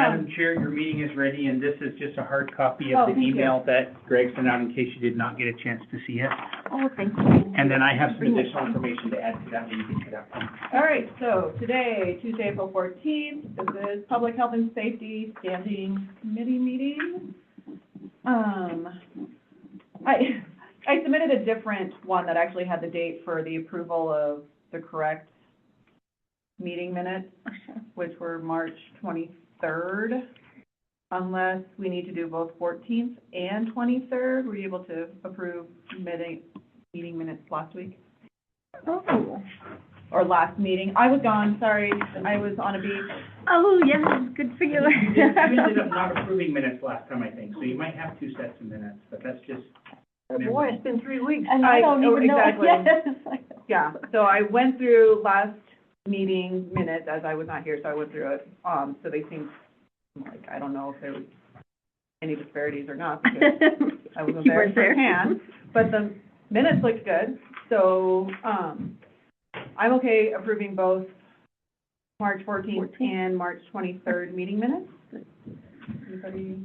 Madam Chair, your meeting is ready, and this is just a hard copy Oh, of the thank you. email that Greg sent out in case you did not get a chance to see it. Oh, thank you. And then I have some additional information to add to that when you get to that point. All right, so today, Tuesday, April 14th, this is Public Health and Safety Standing Committee meeting. I submitted a different one that actually had the date for the approval of the correct meeting minutes, which were March 23rd. Unless we need to do both 14th and 23rd, were you able to approve meeting minutes last week? Oh. Or last meeting? I was gone, sorry, I was on a beach. Oh, yeah, good for you. You ended up not approving minutes last time, I think, so you might have 2 sets of minutes, but that's just. Oh, boy, it's been 3 weeks. And I don't even know. Exactly. Yes. Yeah, so I went through last meeting minutes as I was not here, so I went through it. So they seemed like, I don't know if there was any disparities or not, because I wasn't You there weren't there. firsthand. But the minutes looked good, so, I'm okay approving both March 14th and March 23rd meeting minutes. Anybody?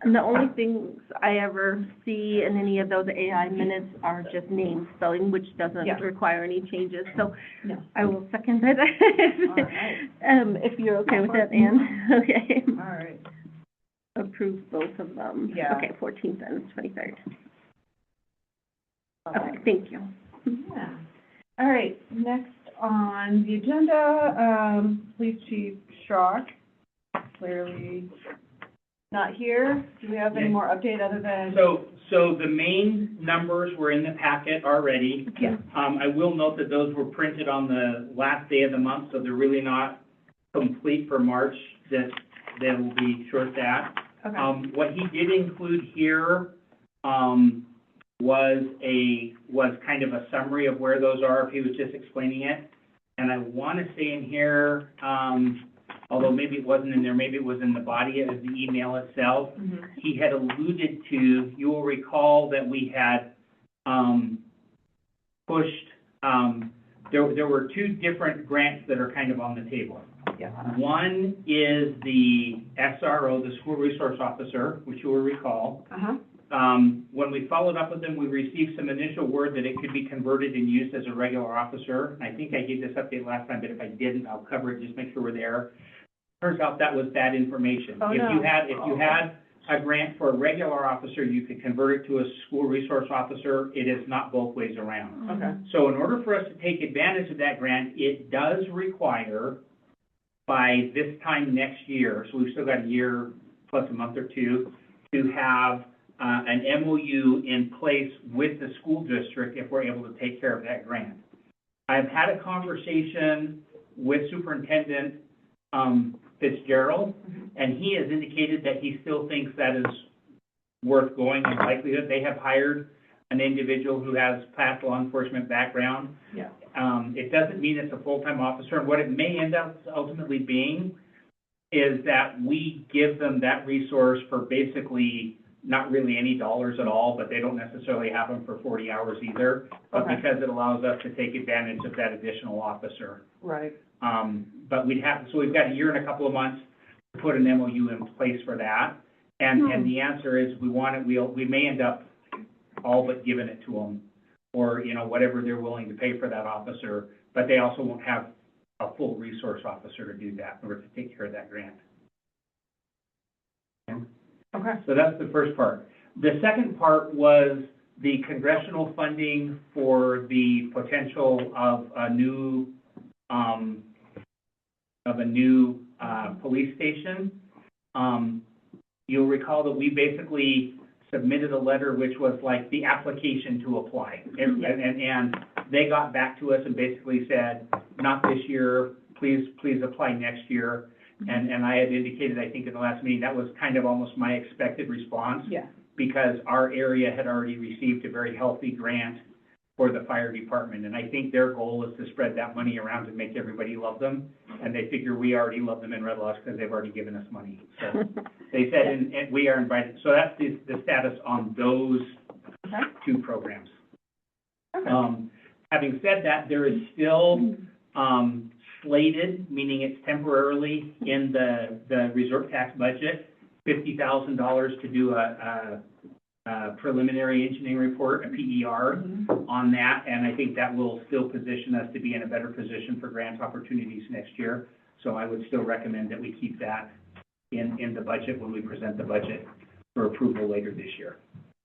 And the only things I ever see in any of those AI minutes are just name spelling, which doesn't Yeah. require any changes. So No. I will second that. All right. If you're okay with that, Ann. Okay. All right. Approve both of them. Yeah. Okay, 14th and 23rd. Okay. Okay, thank you. Yeah. All right, next on the agenda, Police Chief Schrock, clearly not here. Do we have any Yes. more update other than? So the main numbers were in the packet already. Yeah. I will note that those were printed on the last day of the month, so they're really not complete for March, that they will be short that. Okay. What he did include here, was kind of a summary of where those are, if he was just explaining it. And I want to say in here, although maybe it wasn't in there, maybe it was in the body of the email itself, Mhm. he had alluded to, you will recall that we had, pushed, there were 2 different grants that are kind of on the table. Yeah. One is the SRO, the School Resource Officer, which you will recall. Uh-huh. When we followed up with them, we received some initial word that it could be converted and used as a regular officer. I think I gave this update last time, but if I didn't, I'll cover it, just make sure we're there. Turns out that was bad information. Oh, If no. you had a grant for a regular officer, you could convert it to a school resource officer. It is not both ways around. Okay. So in order for us to take advantage of that grant, it does require by this time next year, so we've still got a year plus a month or 2, to have an MOU in place with the school district if we're able to take care of that grant. I've had a conversation with Superintendent Fitzgerald, and he has indicated that he still thinks that is worth going in likelihood. They have hired an individual who has past law enforcement background. Yeah. It doesn't mean it's a full-time officer, and what it may end up ultimately being is that we give them that resource for basically not really any dollars at all, but they don't necessarily have them for 40 hours either, but Okay. because it allows us to take advantage of that additional officer. Right. But we've got a year and a couple of months to put an MOU in place for that. And the answer is we may end up all but giving it to them, or, whatever they're willing to pay for that officer, but they also won't have a full resource officer to do that, in order to take care of that grant. Okay. So that's the first part. The second part was the congressional funding for the potential of a new police station. You'll recall that we basically submitted a letter which was like the application to apply. And they got back to us and basically said, not this year, please apply next year. And I had indicated, I think in the last meeting, that was kind of almost my expected response. Yeah. Because our area had already received a very healthy grant for the fire department. And I think their goal is to spread that money around to make everybody love them. And they figure we already love them in Red Lodge because they've already given us money. So they said, and we are invited. So that's the status on those Okay. 2 programs. Okay. Having said that, there is still slated, meaning it's temporarily in the reserve tax budget, $50,000 to do a preliminary engineering report, a PER, on that, and I think that will still position us to be in a better position for grant opportunities next year. So I would still recommend that we keep that in the budget when we present the budget for approval later this year.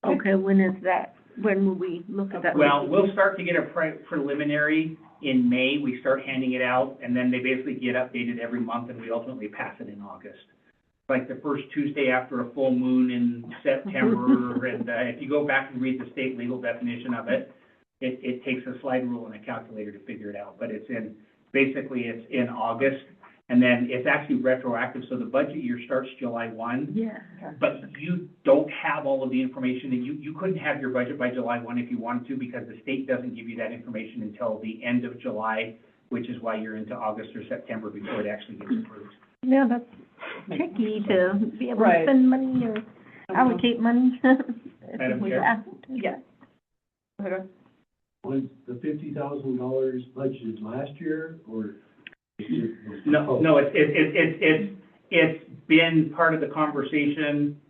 Okay, when is that? When will we look at that? Well, we'll start to get a preliminary in May. We start handing it out, and then they basically get updated every month, and we ultimately pass it in August. Like the first Tuesday after a full moon in September, and if you go back and read the state legal definition of it, it takes a slide rule and a calculator to figure it out, but basically it's in August, and then it's actually retroactive, so the budget year starts July 1. Yeah. But you don't have all of the information, and you couldn't have your budget by July 1 if you wanted to, because the state doesn't give you that information until the end of July, which is why you're into August or September before it actually gets approved. Yeah, that's tricky to be able to Right. spend money or allocate money. Madam Chair? Yes. Okay. Was the $50,000 budgeted last year, or? No, it's been part of the conversation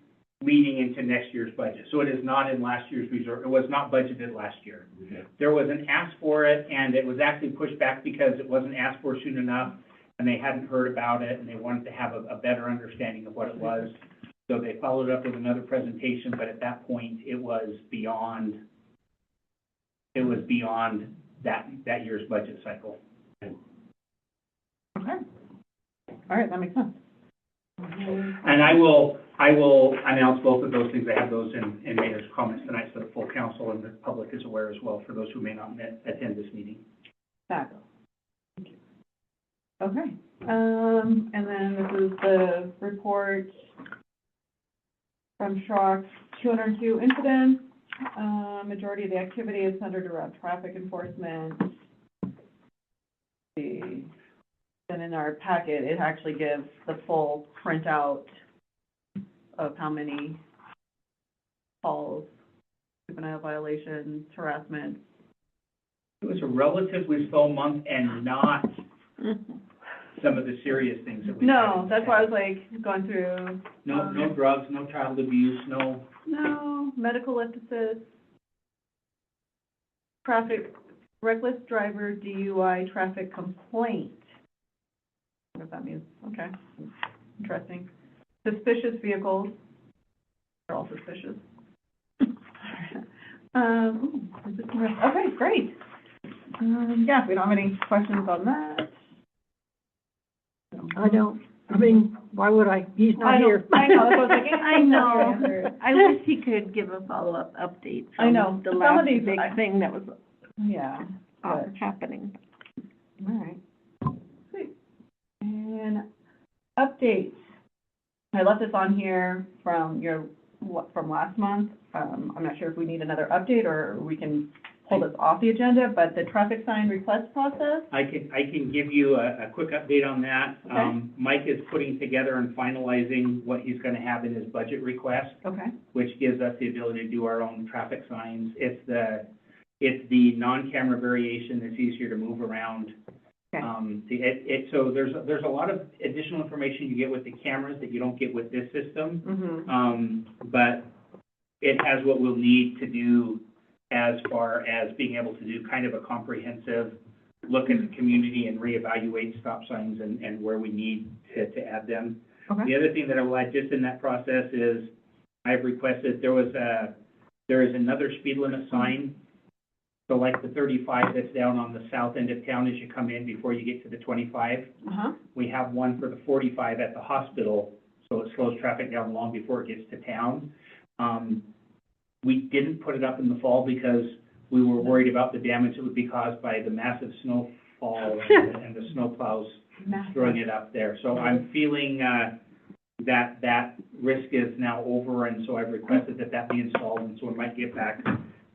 leading into next year's budget. So it is not in last year's reserve. It was not budgeted last year. Okay. There was an ask for it, and it was actually pushed back because it wasn't asked for soon enough, and they hadn't heard about it, and they wanted to have a better understanding of what it was. So they followed up with another presentation, but at that point, it was beyond that year's budget cycle. Okay. All right, that makes sense. And I will announce both of those things. I have those in Mayor's comments tonight, so the full council and the public is aware as well, for those who may not attend this meeting. Fabulous. Thank you. Okay, and then this is the report from Schrock, 202 incidents. Majority of the activity is centered around traffic enforcement. Then in our packet, it actually gives the full printout of how many calls, juvenile violations, harassment. It was a relatively slow month and not some of the serious things that we. No, that's why I was like going through. No drugs, no child abuse, no. No, medical emphasis, traffic, reckless driver, DUI, traffic complaint. I don't know what that means. Okay, interesting. Suspicious vehicles, they're all suspicious. Okay, great. Yeah, if we don't have any questions on that. I don't, I mean, why would I? He's not here. I know, that's what I was thinking. I know. I wish he could give a follow-up update. I know. The Some last of these, big thing that was Yeah, but, happening. all right. Sweet. And updates. I left this on here from from last month. I'm not sure if we need another update or we can pull this off the agenda, but the traffic sign request process. I can give you a quick update on that. Okay. Mike is putting together and finalizing what he's gonna have in his budget request, Okay. which gives us the ability to do our own traffic signs. It's the non-camera variation that's easier to move around. Okay. So there's a lot of additional information you get with the cameras that you don't get with this system. Mm-hmm. But it has what we'll need to do as far as being able to do kind of a comprehensive look at the community and reevaluate stop signs and where we need to add them. Okay. The other thing that I will add just in that process is I've requested, there is another speed limit sign. So like the 35 that's down on the south end of town as you come in before you get to the 25. Uh-huh. We have one for the 45 at the hospital, so it slows traffic down long before it gets to town. We didn't put it up in the fall because we were worried about the damage that would be caused by the massive snowfall and the snowplows throwing it up there. So I'm feeling that risk is now over, and so I've requested that be installed, and so when Mike get back,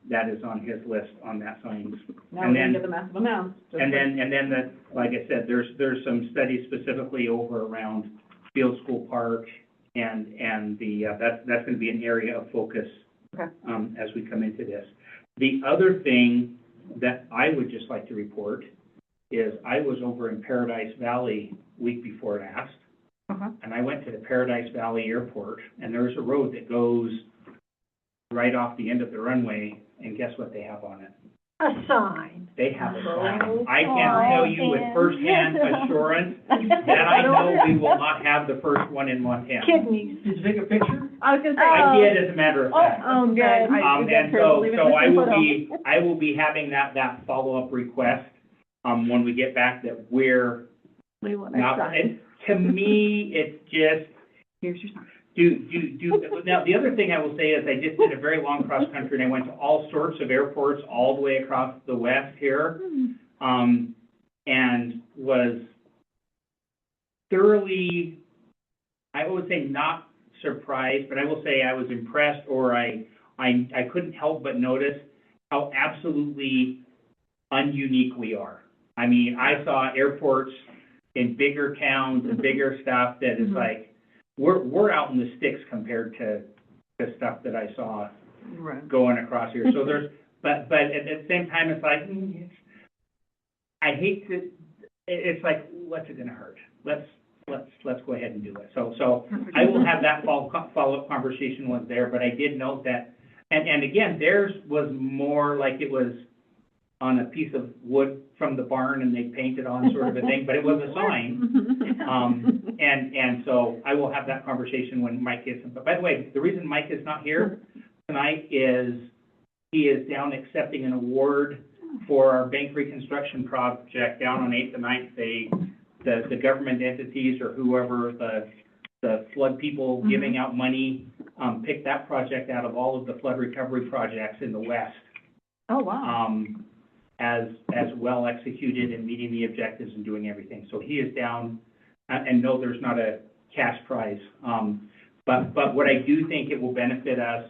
that is on his list on that sign. Now And we then- can get the massive amounts. And then that, like I said, there's some studies specifically over around Field School Park and that's gonna be an area of focus. Okay. As we come into this. The other thing that I would just like to report is I was over in Paradise Valley week before last, and I went to the Paradise Valley Airport, and there's a road that goes right off the end of the runway, and guess what they have on it? A sign. They have a sign. I can tell you with firsthand assurance that I know we will not have the first one in Montana. Kidneys. Did you take a picture? I was gonna say. I did, as a matter of fact. Oh, good. And so I will be having that follow-up request, when we get back, that we're We want not, a sign. to me, it's just, Here's your sign. now, the other thing I will say is I just did a very long cross-country, and I went to all sorts of airports all the way across the west here, and was thoroughly, I would say not surprised, but I will say I was impressed, or I couldn't help but notice how absolutely ununique we are. I mean, I saw airports in bigger towns and bigger stuff that is like, we're out in the sticks compared to the stuff that I saw Right. going across here. So there's, but at the same time, it's like, I hate to, it's like, what's it gonna hurt? Let's go ahead and do it. So I will have that follow-up conversation with there, but I did note that, and again, theirs was more like it was on a piece of wood from the barn and they painted on sort of a thing, but it was a sign. And so I will have that conversation when Mike gets him. But by the way, the reason Mike is not here tonight is he is down accepting an award for our bank reconstruction project down on 8th and 9th. The government entities or whoever, the flood people giving out money, picked that project out of all of the flood recovery projects in the West. Oh, wow. As well executed and meeting the objectives and doing everything. So he is down, and no, there's not a cash prize. But what I do think it will benefit us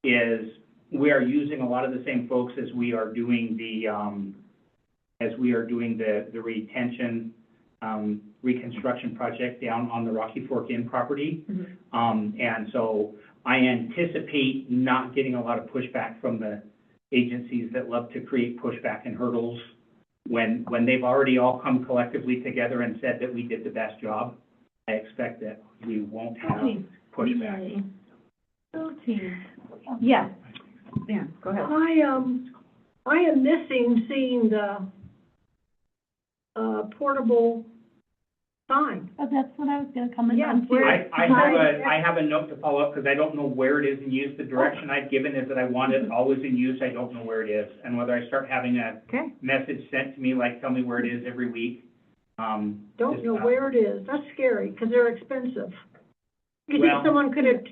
is we are using a lot of the same folks as we are doing the retention reconstruction project down on the Rocky Fork Inn property. And so I anticipate not getting a lot of pushback from the agencies that love to create pushback and hurdles when they've already all come collectively together and said that we did the best job. I expect that we won't have pushback. Yeah. Yeah, go ahead. I am missing seeing the, portable sign. Oh, that's what I was gonna comment Yeah, on too. where- I have a note to follow up because I don't know where it is in use. The direction I've given is that I want it always in use. I don't know where it is. And whether I start having a Okay. message sent to me, like tell me where it is every week. Don't know where it is. That's scary, because they're expensive. You Well- think someone could have,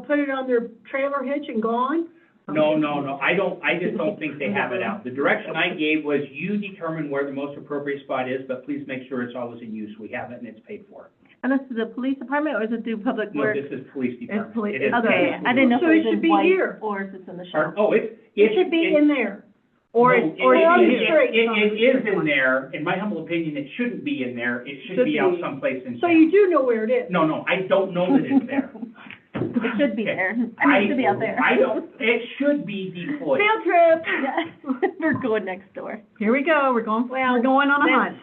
put it on their trailer hitch and gone? No, I just don't think they have it out. The direction I gave was you determine where the most appropriate spot is, but please make sure it's always in use. We have it and it's paid for. And this is the police department, or is it through public No, works? this is police department. police- It is Okay, paid. I didn't know if So it it was should in be white here. or if it's in the Or- shop. Oh, It should be in there. Or No, it's, or on the it's street. It is in there. In my humble opinion, it shouldn't be in there. It should be out someplace in So town. you do know where it is? No, I don't know that it's there. It should be there. I mean, it should be out there. I don't, it should be deployed. field trip. Yeah, we're going next door. Here we go, we're going on a hunt.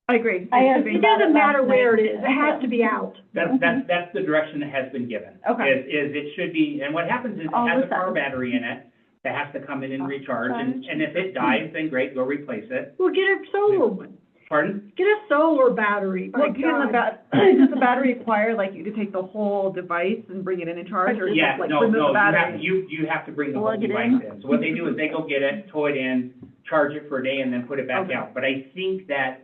I agree. It doesn't matter where it is, it has to be out. That's the direction that has been given. Okay. Is it should be, and what happens is it All has the a car time. battery in it that has to come in and recharge, and if it dies, then great, go replace it. Well, get a solar one. Pardon? Get a solar battery. Well, My can God. does the battery require, like, you to take the whole device and bring it in and charge, or Yeah, just, like, no, remove the you have, battery? you have to bring the whole Plug it device in. in. So what they do is they go get it, tow it in, charge it for a day, and then put it back Okay. out. But I think that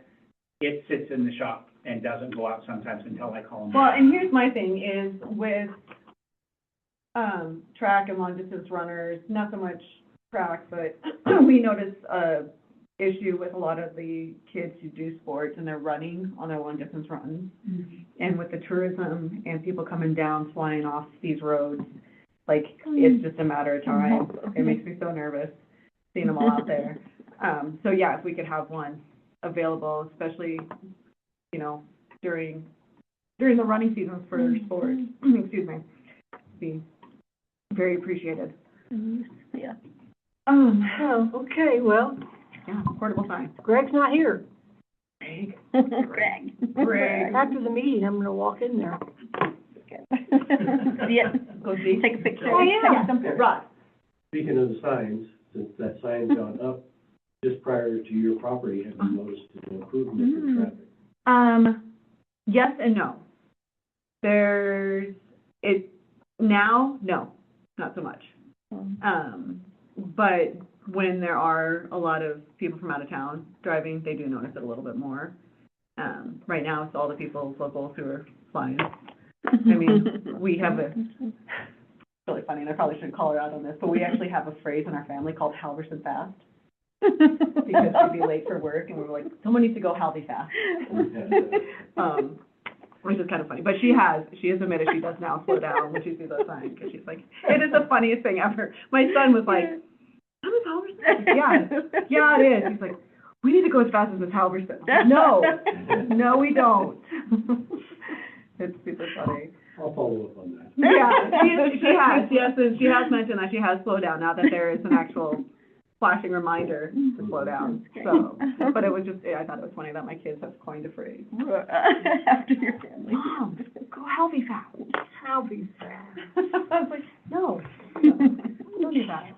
it sits in the shop and doesn't go out sometimes until I call them. Well, and here's my thing is with, track and long distance runners, not so much track, but we notice a issue with a lot of the kids who do sports and they're running on their long distance runs. And with the tourism and people coming down, flying off these roads, like, it's just a matter of time. It makes me so nervous seeing them all out there. So yeah, if we could have one available, especially, you know, during the running seasons for sports, excuse me, be very appreciated. Yeah. Oh, okay, well, Yeah, portable signs. Greg's not here. Greg. Greg. After the meeting, I'm gonna walk in there. See it? Go see. Take a picture. Oh, yeah. Take some, Rod. Speaking of the signs, since that sign's gone up just prior to your property, have you noticed an improvement in traffic? Yes and no. There's, now, no, not so much. But when there are a lot of people from out of town driving, they do notice it a little bit more. Right now, it's all the people, locals who are flying. I mean, we have a, it's really funny, and I probably shouldn't call her out on this, but we actually have a phrase in our family called Halverson Fast, because she'd be late for work, and we were like, someone needs to go Halvey fast. Which is kind of funny, but she has admitted she does now slow down when she sees that sign, because she's like, it is the funniest thing ever. My son was like, how does Halverson? Yeah, it is. He's like, we need to go as fast as Miss Halverson. No, we don't. It's super funny. I'll follow up on that. Yeah, she has mentioned that she has slowed down now that there is an actual flashing reminder to slow down. So, but it was just, I thought it was funny that my kids have coined a phrase. After your family. Mom, go Halvey fast. Halvey fast. I was like, no, don't do that.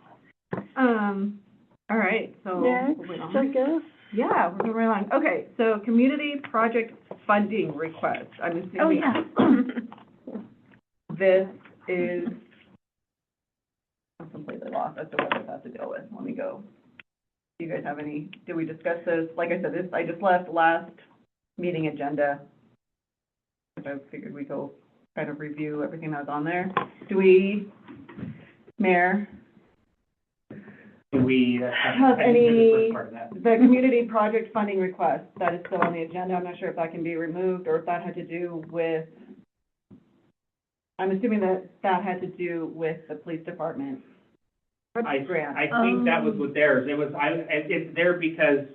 All right, so. Next, moving on. I guess. Yeah, we're moving right along. Okay, so community project funding request. I'm assuming. Oh, yeah. This is, I'm completely lost as to what this has to deal with. Let me go. Do you guys have any, did we discuss this? Like I said, this, I just left last meeting agenda, which I figured we'd go kind of review everything that was on there. Do we, Mayor, Do we, have I any, didn't hear the first part of that. the community project funding request, that is still on the agenda. I'm not sure if that can be removed or if that had to do with, I'm assuming that that had to do with the police department grant. I think that was with theirs. It was, it's there because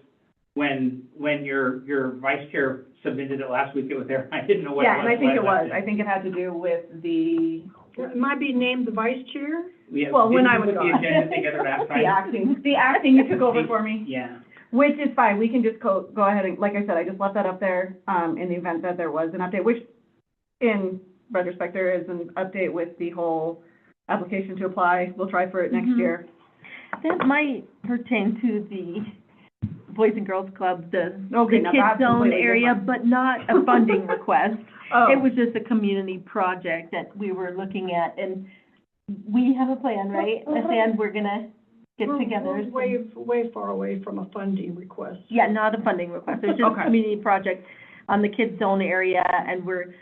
when your vice chair submitted it last week, it was there. I didn't know what it was. Yeah, and I think so it was. left I think it had to do with the, It might be named the vice chair. Yeah, well, when I didn't was we put gone. the agenda together last time? the acting you took over for me. Yeah. Which is fine, we can just go ahead and, like I said, I just left that up there, in the event that there was an update, which in retrospect, there is an update with the whole application to apply. We'll try for it next year. That might pertain to the Boys and Girls Club, the Okay, the now Kids that's Zone completely area, different. but not a funding request. Oh, It was just a community project that we were looking at, and we have a plan, right? And we're gonna get together. We're way far away from a funding request. Yeah, not a funding request, it's just Okay. a community project on the Kids Zone area, and we're,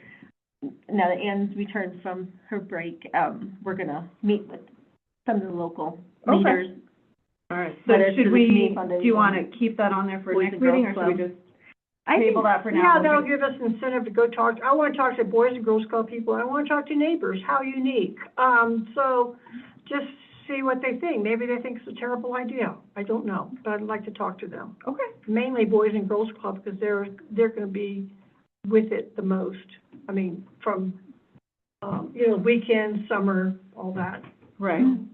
now that Anne's returned from her break, we're gonna meet with some of the local Okay. leaders. all right. So But it's should to the we, community do foundation. you want to keep that on there for Boys next and Girls meeting, or should we Club. just I think, table that for now? Yeah, that'll give us incentive to go talk, I want to talk to Boys and Girls Club people, I want to talk to neighbors, how unique. So just see what they think. Maybe they think it's a terrible idea. I don't know, but I'd like to talk to them. Okay. Mainly Boys and Girls Club, because they're going to be with it the most. I mean, from, weekends, summer, all that. Right. and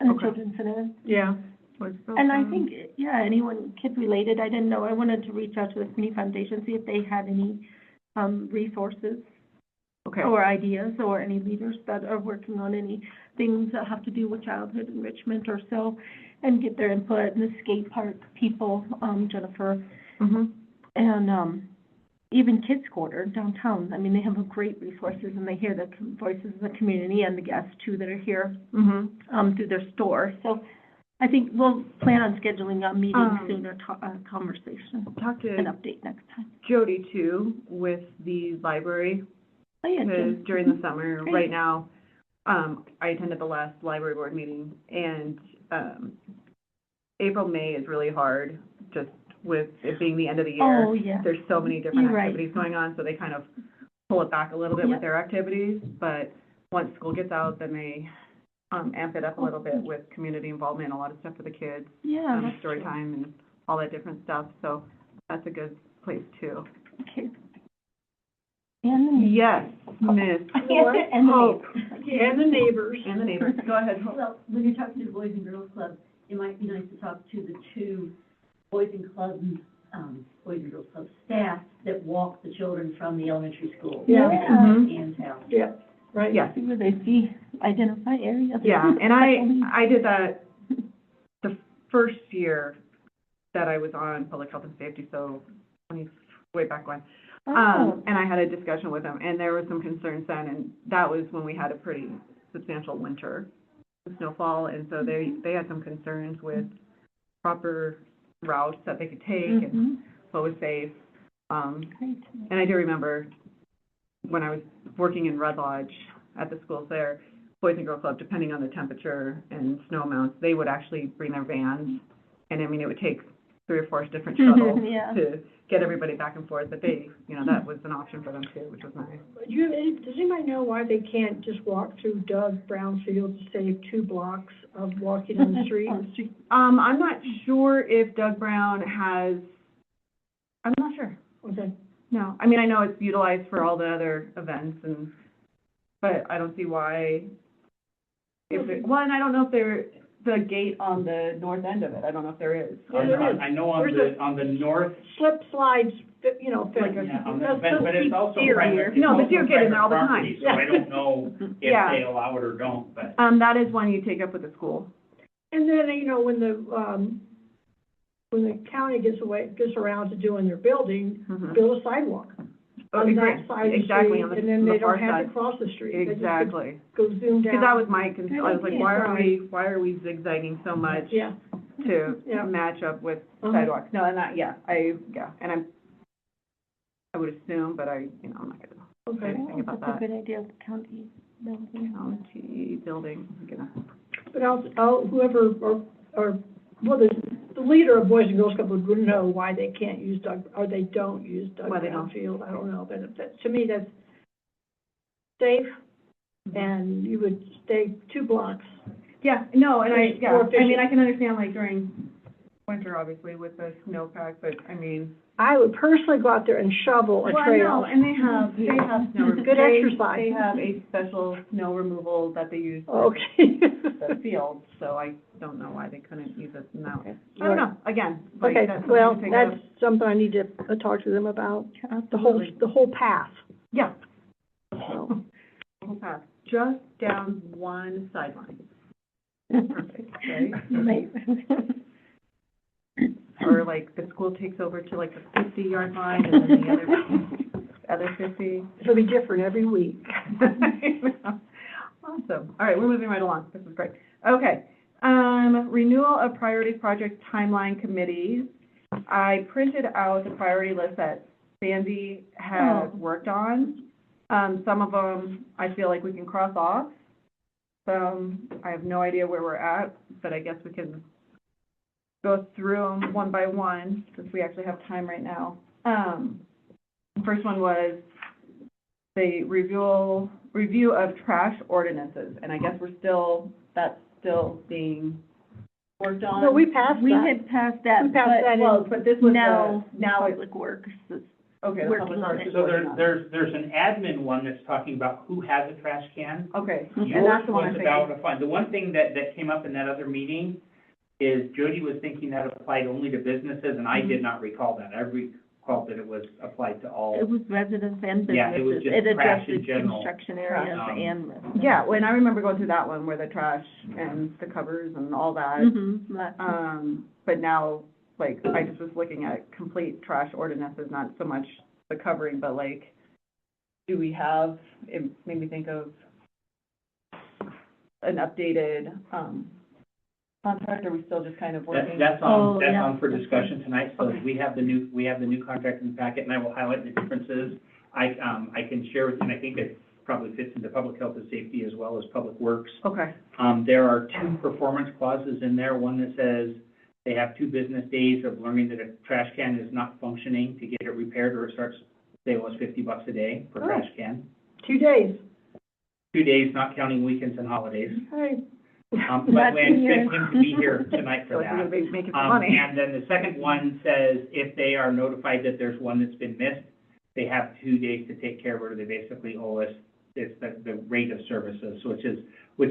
the Okay. Children's Center. Yeah. And I think, yeah, anyone kid-related, I didn't know, I wanted to reach out to the Community Foundation, see if they had any, resources Okay. or ideas, or any leaders that are working on any things that have to do with childhood enrichment or so, and get their input, and the skate park people, Jennifer, Mm-hmm. and, even Kids Quarter downtown. I mean, they have great resources, and they hear the voices of the community and the guests, too, that are here, Mm-hmm. through their store. So I think we'll plan on scheduling a meeting soon, or conversation, Talk to an update next time. Jody too, with the library, Oh, yeah, because Jim. during the summer, Great. right now, I attended the last library board meeting, and, April, May is really hard, just with it being the end of the year. Oh, yeah. There's so many different You're right. activities going on, so they kind of pull it back a little bit Yep. with their activities, but once school gets out, then they, amp it up a little bit with community involvement, a lot of stuff for the kids, Yeah, that's story true. time and all that different stuff, so that's a good place too. Okay. And the Yes, Miss. And the Hope. neighbors. And the neighbors. And the neighbors, go ahead. Hope. Well, when you're talking to the Boys and Girls Club, it might be nice to talk to the two Boys and Club, Boys and Girls Club staff that walk the children from the elementary school. Yeah. Mhm. And town. Yeah, right? Yes. See where they see, identify areas. Yeah, and I did that the first year that I was on public health and safety, so way back when. Oh, And I had a discussion with them, and there were some concerns then, and that was when we had a pretty substantial winter, snowfall, and so they had some concerns with proper routes that they could take and mhm, what was safe. great. And I do remember when I was working in Red Lodge at the schools there, Boys and Girls Club, depending on the temperature and snow amounts, they would actually bring their vans. And I mean, it would take 3 or 4 different shuttles Yeah. to get everybody back and forth, but they, you know, that was an option for them too, which was nice. Does anybody know why they can't just walk through Doug Brown Field to save 2 blocks of walking on the street? On the street. I'm not sure if Doug Brown has, I'm not sure. Okay. No, I mean, I know it's utilized for all the other events and, but I don't see why. Well, and I don't know if the gate on the north end of it, I don't know if there is. Yeah, there is. I know There's on the north, Slip slides, you know, Like a- yeah, on the, That's but it's also deer private. here. it's No, the also deer get in there all the private time. property, So I don't know if Yeah. they allow it or don't, but. That is one you take up with the school. And then, you know, when the county gets around to doing their building, Mhm. build a sidewalk Oh, on agree. that side of the Exactly, street, on the- and then on the they far don't have to side. cross the street. They just Exactly. Go zoom down. Because that was my concern. I was like, Good why are we zigzagging so much Yeah. to Yeah. match up with Uh-huh. sidewalks? No, and and I would assume, but I'm not gonna say Okay. anything about That's a that. good idea, the county building. County building, I'm gonna. But whoever, the leader of Boys and Girls Club would know why they can't use Doug, or they don't use Doug Why they Brown don't. Field, I don't know, but to me, that's safe, and you would stay 2 blocks. Yeah, no, and It's more I mean, efficient. I can understand like during winter, obviously, with the snowpack, but I mean. I would personally go out there and shovel a Well, trail. no, and they have snow. Good they- exercise. They have a special snow removal that they use Okay. the field, so I don't know why they couldn't use it in that way. I don't know, again, like, Okay, that's well, something to take that's up. something I need to talk to them about, Absolutely. the whole path. Yeah. So, Whole path, just down one sideline. Perfect, right? Right. Or like the school takes over to like the 50-yard line and then the other 50. it'll be different every week. Awesome. All right, we're moving right along. This is great. Okay. Renewal of priority project timeline committees. I printed out the priority list that Sandy has worked on. Some of them I feel like we can cross off. Some, I have no idea where we're at, but I guess we can go through them one by one, since we actually have time right now. The first one was the review of trash ordinances, and I guess that's still being worked on. No, we passed We that. had passed that, We passed that in- but this was now now it's, Public Works is okay, the working public on works it. is So working on it. there's an admin one that's talking about who has a trash can. Okay, Mhm. and Yours that's the one I'm was about thinking. a fund. The one thing that came up in that other meeting is Jody was thinking that applied only to businesses, and I did not recall that. I recalled that it was applied to all. It was residents and businesses. Yeah, it was just trash in addresses general. construction areas Um, and residents. Yeah, when I remember going through that one where the trash and the covers and all that. Mm-hmm, But now, like, I just was looking at complete trash ordinances, not so much the covering, but like, do we have, it made me think of an updated, contract, or are we still just kind of working? That's Oh, yeah. on for discussion tonight, so Okay. we have the new contract in the packet, and I will highlight the differences. I can share with you, and I think it probably fits into public health and safety as well as public works. Okay, There are 2 performance clauses in there, one that says they have 2 business days of learning that a trash can is not functioning to get it repaired, or it starts, say it was $50 a day per Oh. trash can. 2 days. 2 days, not counting weekends and holidays. Hey. But That's we in expect your- him to be here tonight so for if we're gonna that. be making some money. And then the second one says if they are notified that there's one that's been missed, they have 2 days to take care of it, or they basically owe us it's the rate of services, which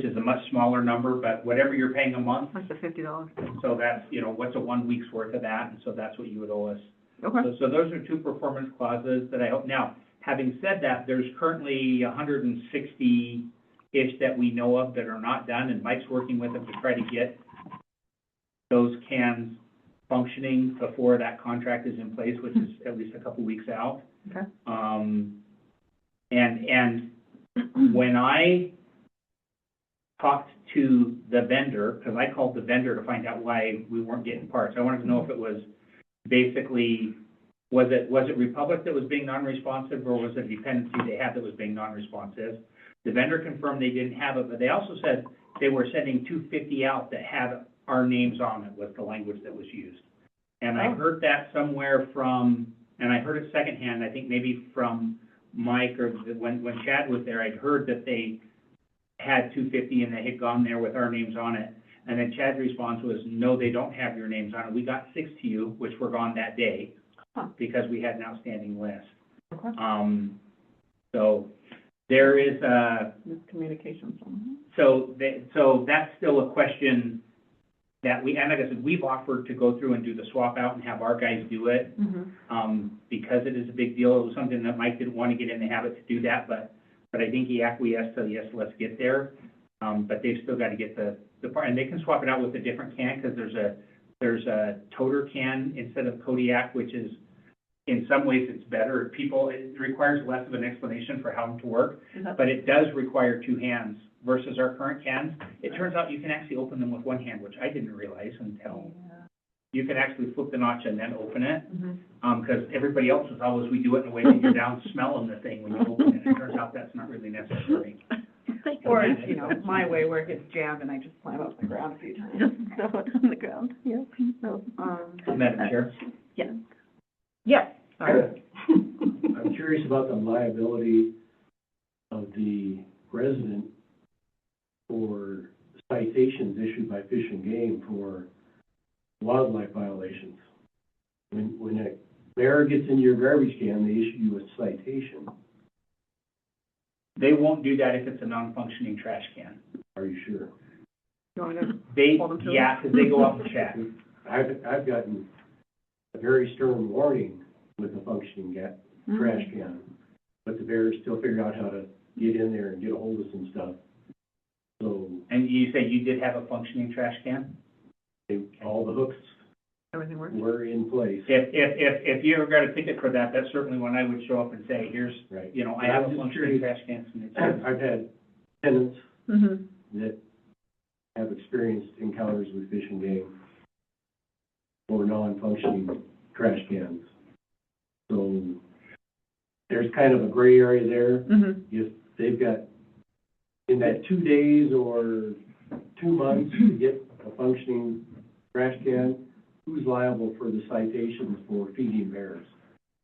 is a much smaller number, but whatever you're paying a month, Like the $50. so that's, what's a 1 week's worth of that, and so that's what you would owe us. Okay. So those are two performance clauses that I hope, now, having said that, there's currently 160-ish that we know of that are not done, and Mike's working with them to try to get those cans functioning before that contract is in place, which is at least a couple weeks out. Okay. And when I talked to the vendor, because I called the vendor to find out why we weren't getting parts, I wanted to know if it was basically, was it Republic that was being non-responsive, or was it a dependency they had that was being non-responsive? The vendor confirmed they didn't have it, but they also said they were sending 250 out that had our names on it, was the language that was used. And I heard that somewhere from, and I heard it secondhand, I think maybe from Mike, or when Chad was there, I'd heard that they had 250 and they had gone there with our names on it. And then Chad's response was, no, they don't have your names on it. We got 6 to you, which were gone that day, because we had an outstanding list. Okay. So there is Miscommunication. so that's still a question that and like I said, we've offered to go through and do the swap out and have our guys do it, because it is a big deal. It was something that Mike didn't want to get in the habit to do that, but I think he acquiesced to, yes, let's get there. But they've still got to get the part, and they can swap it out with a different can, because there's a toter can instead of Kodiak, which is, in some ways, it's better. It requires less of an explanation for how to work, but it does require 2 hands versus our current cans. It turns out you can actually open them with 1 hand, which I didn't realize until you can actually flip the notch and then open it. Because everybody else is always, we do it in a way that you're down smelling the thing when you open it. It turns out that's not really necessary. Or it's, my way where it gets jammed and I just slam it on the ground a few times. Just throw it on the ground, yeah. So, Madam Chair? yeah. Yes. Sorry. I'm curious about the liability of the resident for citations issued by Fish and Game for wildlife violations. When a bear gets in your garbage can, they issue you a citation. They won't do that if it's a non-functioning trash can. Are you sure? You want to hold them to Yeah, because they go off the check. I've gotten a very stern warning with a functioning trash can, but the bears still figure out how to get in there and get a hold of some stuff. So And you say you did have a functioning trash can? all the hooks everything works? were in place. If you ever got a ticket for that, that's certainly when I would show up and say, here's, Right. I have a I'm just functioning curious. trash can. And it's- I've had tenants Mm-hmm. that have experienced encounters with Fish and Game for non-functioning trash cans. So there's kind of a gray area there. Mm-hmm. If they've got, in that 2 days or 2 months to get a functioning trash can, who's liable for the citations for feeding bears?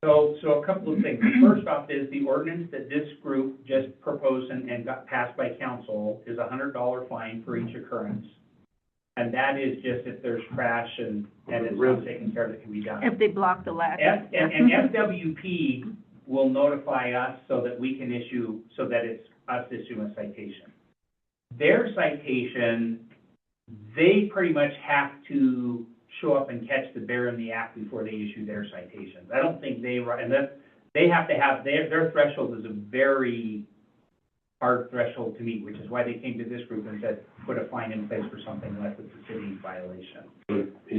So a couple of things. First off is the ordinance that this group just proposed and got passed by council is a $100 fine for each occurrence. And that is just if there's trash and it's not taken care of, it can be done. If they block the latch. And FWP will notify us so that we can issue, so that it's us issuing a citation. Their citation, they pretty much have to show up and catch the bear in the act before they issue their citations. I don't think they have to have, their threshold is a very hard threshold to meet, which is why they came to this group and said, put a fine in place for something unless it's a city violation.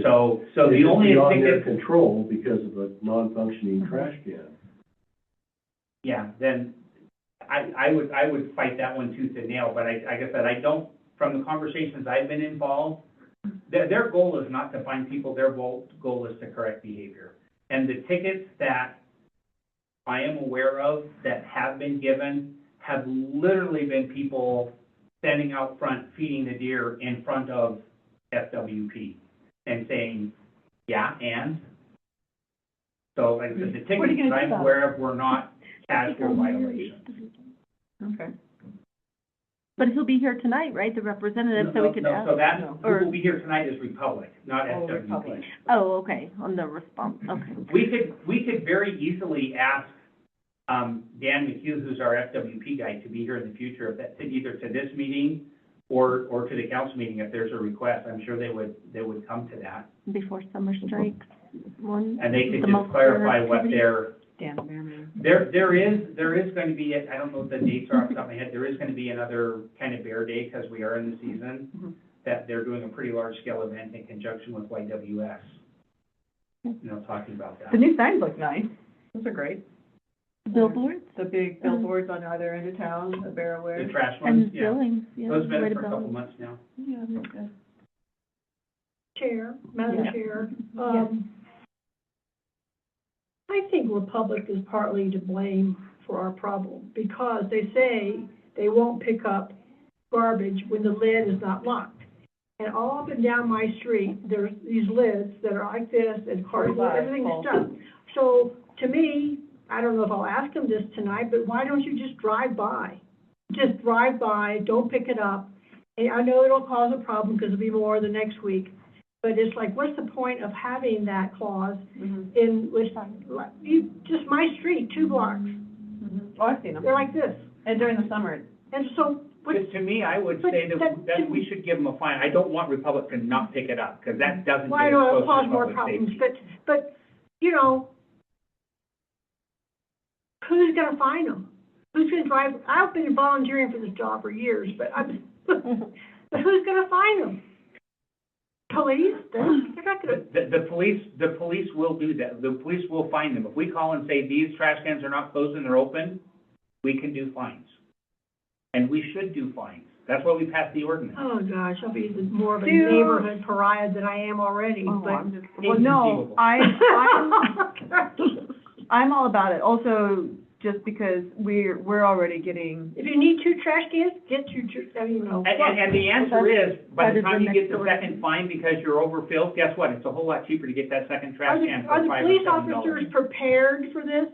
So the only It's beyond thing their that, control because of a non-functioning trash can. yeah, then I would fight that one tooth and nail, but like I said, I don't, from the conversations I've been involved, their goal is not to find people, their goal is to correct behavior. And the tickets that I am aware of that have been given have literally been people standing out front feeding the deer in front of FWP and saying, yeah, and? So like I said, the tickets What are you gonna that do I'm about aware of were not casual violations. Okay. But he'll be here tonight, right, the representative, so we could ask? So that, No. who will be here tonight is Republic, not Oh, FWP. Republic. Oh, okay, on the response, okay. We could very easily ask Dan McHugh, who's our FWP guy, to be here in the future, if that's either to this meeting or to the council meeting, if there's a request, I'm sure they would come to that. Before summer strikes, one. And they could the just most clarify what activity. Dan Behrman. there is going to be, I don't know what the dates are off the top of my head, there is going to be another kind of bear day, because we are in the season, that they're doing a pretty large scale event in conjunction with YWS. Talking about that. The new signs look nice. Those are great. Billboards The big billboards on either end of town, the Bear The Aware. trash ones, and yeah. Billings, yeah. Those have been right for a couple about- months now. Yeah, they're good. Chair, Madam Yeah. Chair, Yes. I think Republic is partly to blame for our problem, because they say they won't pick up garbage when the lid is not locked. And all up and down my street, there's these lids that are like this, and cardboard, everything's Full. stuck. So, to me, I don't know if I'll ask them this tonight, but why don't you just drive by? Just drive by, don't pick it up. And I know it'll cause a problem, because it'll be more the next week. But it's like, what's the point of having that clause in, with, just my street, 2 blocks, Oh, I've seen them. they're like this. And during the summer, And so, what, To me, I would But say that that- we should give them a fine. I don't want Republic to not pick it up, because that doesn't why get do us I closer cause to more public problems? safety. But, you know, who's gonna find them? Who's gonna drive, I've been volunteering for this job for years, but but who's gonna find them? Police? They're not gonna, The police will do that. The police will find them. If we call and say, these trash cans are not closed and they're open, we can do fines. And we should do fines. That's why we passed the ordinance. oh gosh, I'll be more of a Do- neighborhood pariah than I am already, oh, but. I'm just, well, no, I'm all about it. Also, just because we're already getting, If you need 2 trash cans, get 2, you know. And the answer is, by the Better time than you get the next door. second fine because you're overfilled, guess what? It's a whole lot cheaper to get that second trash can Are for the $5 or police $7. officers prepared for this?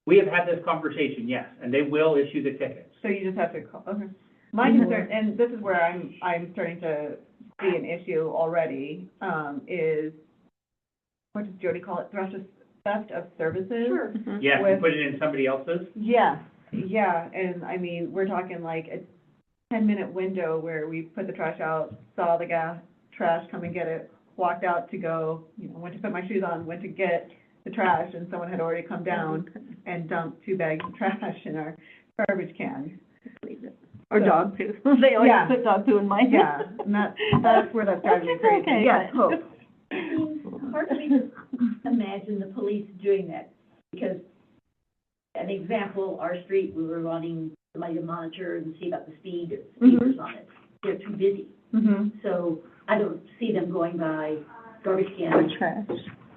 We have had this conversation, yes, and they will issue the tickets. so you just have to call, okay. My concern, and this is where I'm starting to see an issue already, is, what does Jody call it, theft of services? Sure. Mhm. Yes, we With- put it in somebody else's. Yeah, and I mean, we're talking like a 10-minute window where we put the trash out, saw the trash, come and get it, walked out to go, went to put my shoes on, went to get the trash, and someone had already come down and dumped 2 bags of trash in our garbage can. Or So- dog poo. They always Yeah. put dog poo in mine. Yeah, and that's where that's driving me Which is crazy. okay, Yes, but- hope. It's hard for me to imagine the police doing that, because, an example, our street, we were wanting somebody to monitor and see about the speeders on it. They're too busy, Mm-hmm. so I don't see them going by garbage cans. Trash.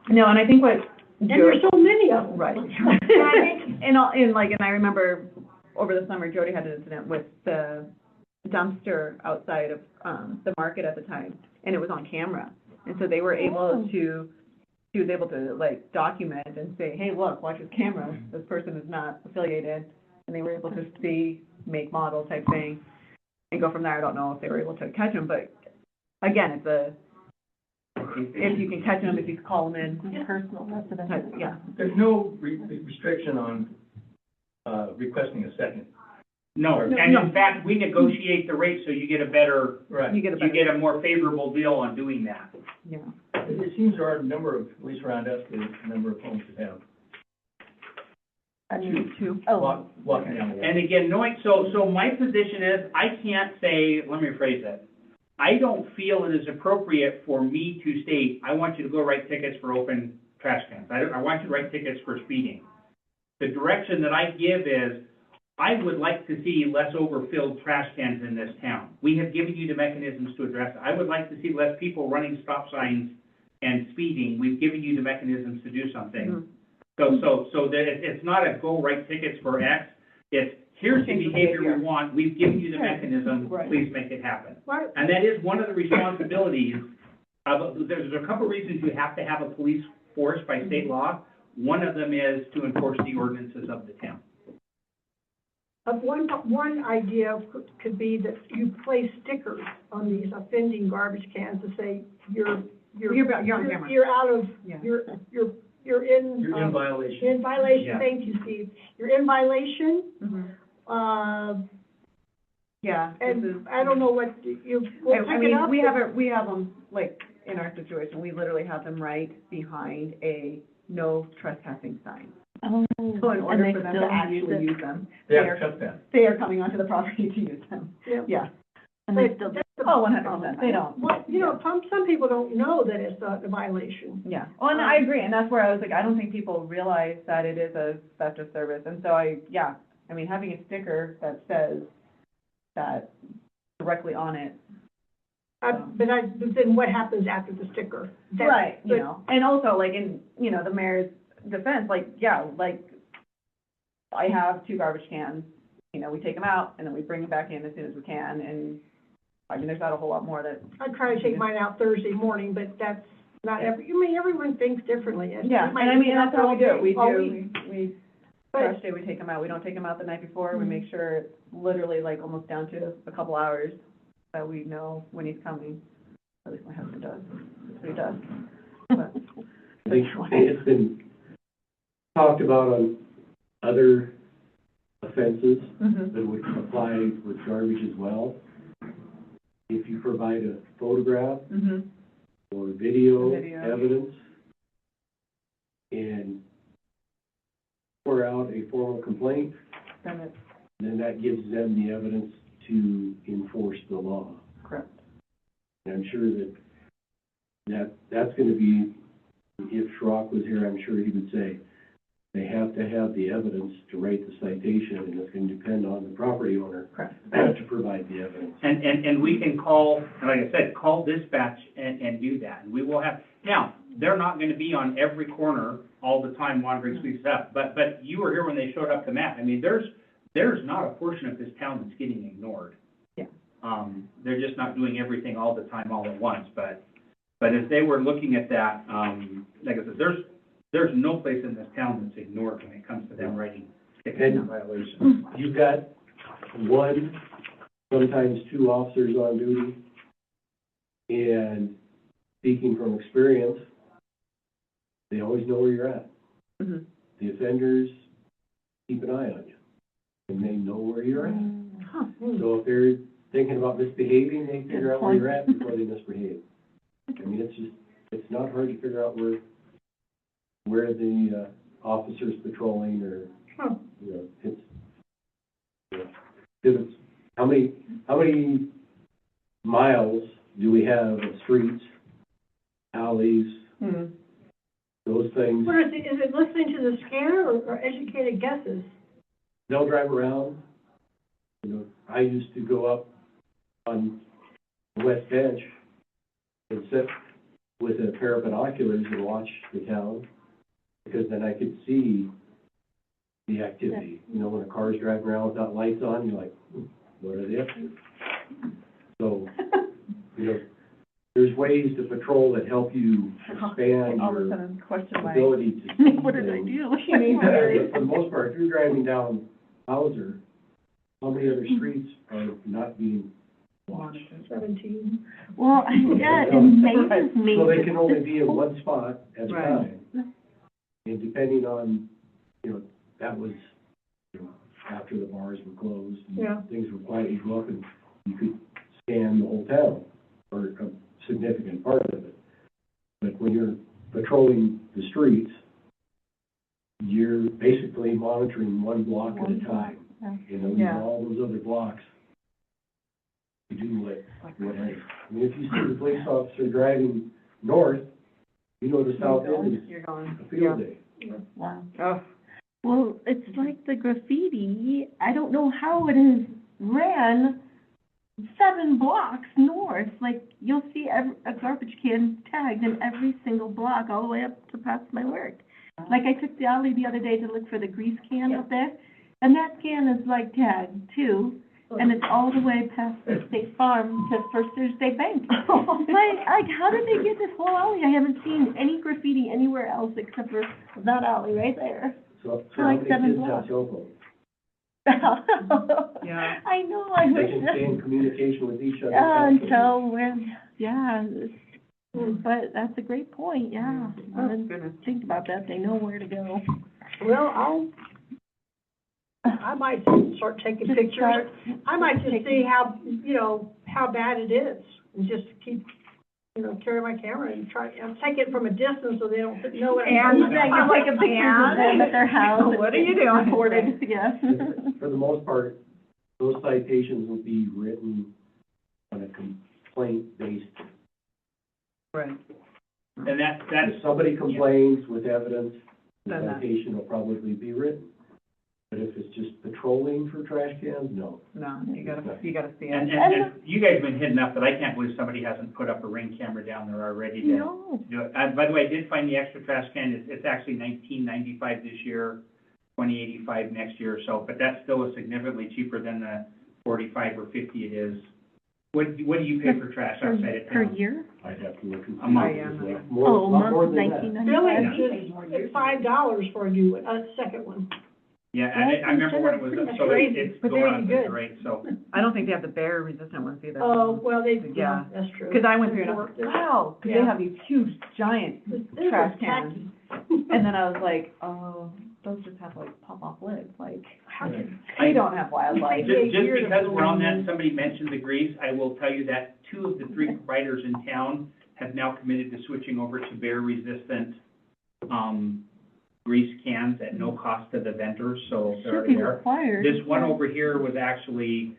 No, and I think what And there's so many of them. Right. And I think, and I remember over the summer, Jody had an incident with the dumpster outside of, the market at the time, and it was on camera. And so they were able to, she was able to like document and say, hey, look, watch this camera, this person is not affiliated, and they were able to see make, model type thing, and go from there. I don't know if they were able to catch them, but again, it's if you can catch them, if you call them in, Personal residence. yeah. There's no restriction on, requesting a second. No, and in fact, we negotiate the rate so you get a better, Right. You get a you better, get a more favorable deal on doing that. yeah. It seems there are a number of, at least around us, there's a number of homes that have walking down the wall. And again, so my position is, I can't say, let me rephrase that. I don't feel it is appropriate for me to state, I want you to go write tickets for open trash cans. I want you to write tickets for speeding. The direction that I give is, I would like to see less overfilled trash cans in this town. We have given you the mechanisms to address it. I would like to see less people running stop signs and speeding. We've given you the mechanisms to do something. So that it's not a go write tickets for X, it's here's the behavior we want, we've given you the mechanism, Right. please make it happen. Right. And that is one of the responsibilities of, there's a couple reasons you have to have a police force by state law. One of them is to enforce the ordinances of the town. One idea could be that you place stickers on these offending garbage cans to say, you're You're on camera. You're out of, Yeah. you're in violation. You're in violation. You're in violation, Yeah. thank you, Steve. You're in violation, Mhm. Yeah, this is. and I don't know what, we'll I pick it mean, up. we have them, like, in our situation, we literally have them right behind a no trespassing sign. Oh, So in order and for they them to still actually use use them, They they have are, trespass. they are coming onto the property to use them. Yeah. Yeah. And they But still that's the- Oh, 100%, they don't. Well, you know, some people don't know that it's a violation. Yeah, well, and I agree, and that's where I was like, I don't think people realize that it is a theft of service, and so I mean, having a sticker that says that directly on it. But then what happens after the sticker? That's- Right, you know, and also, like, in, you know, the mayor's defense, like, yeah, like, I have 2 garbage cans, you know, we take them out, and then we bring them back in as soon as we can, and, I mean, there's not a whole lot more that. I try to take mine out Thursday morning, but that's not everyone thinks differently. Yeah, and I mean, that's how we do it, All we week. But- trash day, we take them out, we don't take them out the night before, we make sure it's literally like almost down to a couple hours, that we know when he's coming, at least my husband does, that's what he does. But, I think it's been talked about on other offenses mhm, that would apply with garbage as well. If you provide a photograph mhm, or video Video. evidence and pour out a formal complaint, then it's then that gives them the evidence to enforce the law. correct. And I'm sure that's gonna be, if Schrock was here, I'm sure he would say, they have to have the evidence to write the citation, and it's gonna depend on the property owner Correct. to provide the evidence. And we can call, like I said, call dispatch and do that. And we will have, now, they're not gonna be on every corner all the time monitoring sweet stuff, but you were here when they showed up the map. I mean, there's not a portion of this town that's getting ignored. Yeah. They're just not doing everything all the time, all at once, but if they were looking at that, like I said, there's no place in this town that's ignored when it comes to them writing tickets and violations. You've got 1, sometimes 2 officers on duty, and speaking from experience, they always know where you're at. Mhm. The offenders keep an eye on you, and they know where you're at. Huh. So if they're thinking about misbehaving, they figure out where you're at before they misbehave. I mean, it's not hard to figure out where the officer's patrolling, or, Huh. you know, because it's, how many miles do we have of streets, alleys, Mhm. those things? What is it listening to the scanner or educated guesses? They'll drive around. You know, I used to go up on the west bench and sit with a pair of binoculars and watch the town, because then I could see the activity. You know, when a car's driving around without lights on, you're like, what are they up to? So, you know, there's ways to patrol that help you expand All of a your sudden, question my. ability to see What did I things. do? But for the most part, if you're driving down Hauser, how many other streets are not being watched? 17. Well, it amazes me. So they can only be in one spot at a Right. time. And depending on, you know, that was, you know, after the bars were closed, and Yeah. things were quiet, you go up and you could scan the whole town, or a significant part of it. But when you're patrolling the streets, you're basically monitoring one block at a time. You know, Yeah. all those other blocks, you do whatever. I mean, if you see the police officer driving north, you know the south end is You're going. a field day. Wow. Oh. Well, it's like the graffiti, I don't know how it is ran 7 blocks north. Like, you'll see a garbage can tagged in every single block, all the way up to past my work. Like, I took the alley the other day to look for the grease can up there, and that can is like tagged too, and it's all the way past the State Farm to First Thursday Bank. Like, how did they get this whole alley? I haven't seen any graffiti anywhere else except for that alley right there. So For how like many 7 kids have blocks. cell phones? Yeah. I know, I They wish can that. stay in communication with each other. Until when, yeah, it's But that's a great point, yeah. I didn't think about that, they know where to go. Well, I might start taking Just pictures. start- I might just see how, you know, how bad it is, and just keep, you know, carry my camera and try, and take it from a distance so they don't know what I'm doing. And you like a Pictures of them at their house. What are you doing? Recorded, yeah. For the most part, those citations will be written on a complaint-based. Right. And that's, If somebody complains with evidence, the Then that- citation will probably be written. But if it's just patrolling for trash cans, no. No, you gotta see and, it. and you guys have been hitting up that I can't believe somebody hasn't put up a Ring camera down there already to No, do it. By the way, I did find the extra trash can, it's actually $19.95 this year, $20.85 next year or so, but that's still significantly cheaper than the $45 or $50 it is. What do you pay for trash outside of per town? year? I'd have to look and see. A month. More, Oh, lot more month, than that. 1995. Billy, it's $5 for a new, second one. Yeah, and I remember when it was, That's so crazy, it's but going they're up at good. the rate, so. I don't think they have the bear resistant ones either. Oh, well, Yeah. that's true. Cause I went through and I was like, wow, cause they Yeah. have these huge giant This is trash tacky. cans. And then I was like, oh, those just have like pop-off lids, like, How can, they don't have wildlife. Just because we're on that, somebody mentioned the grease, I will tell you that 2 of the 3 providers in town have now committed to switching over to bear-resistant, grease cans at no cost to the vendors, so they're Should already be there. required. This one over here was actually,